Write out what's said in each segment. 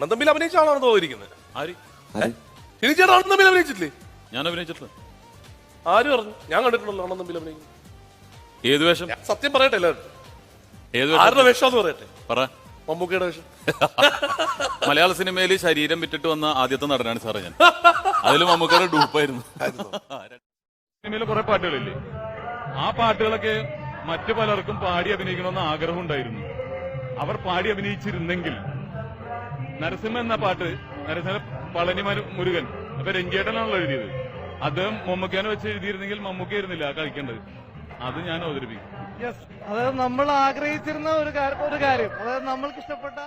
അണ്ണൻ തമ്മിൽ അഭിനയിച്ച ആളാണ് തോന്നിയിരിക്കുന്നത്. ആര്? ചേട്ടാ അണ്ണൻ തമ്മിൽ അഭിനയിച്ചിട്ടില്ലേ? ഞാൻ അഭിനയിച്ചിട്ടില്ല. ആര് പറഞ്ഞു? ഞാൻ കണ്ടിട്ടുണ്ടല്ലോ അണ്ണൻ തമ്മിൽ അഭിനയിക്കുന്നത്. ഏത് വേഷം? സത്യം പറയട്ടെ എല്ലാവരും. ഏത് ആരുടെ വേഷം എന്ന് പറയട്ടെ? പറ. മമ്മൂക്കയുടെ വേഷം. മലയാള സിനിമയിൽ ശരീരം വിറ്റിട്ട് വന്ന ആദ്യത്തെ നടനാണ് സാറേ ഞാൻ. അതിൽ മമ്മൂക്കയുടെ ഡൂപ്പായിരുന്നു. സിനിമയിലെ കുറെ പാട്ടുകളില്ലേ, ആ പാട്ടുകളൊക്കെ മറ്റു പലർക്കും പാടി അഭിനയിക്കണമെന്ന് ആഗ്രഹം ഉണ്ടായിരുന്നു. അവർ പാടി അഭിനയിച്ചിരുന്നെങ്കിൽ നരസിംഹ എന്ന പാട്ട് നരസിംഹ പളനി മുരുകൻ അപ്പൊ രഞ്ജേട്ടനാണല്ലോ എഴുതിയത്. അദ്ദേഹം മമ്മൂക്കാനെ വെച്ച് എഴുതിയിരുന്നെങ്കിൽ മമ്മൂക്ക ആയിരുന്നില്ല കളിക്കേണ്ടത്. അത് ഞാൻ അവതരിപ്പിക്കും. യെസ്, അതായത് നമ്മൾ ആഗ്രഹിച്ചിരുന്ന ഒരു കാര്യം, അതായത് നമ്മൾക്ക് ഇഷ്ടപ്പെട്ട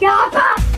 Yeah!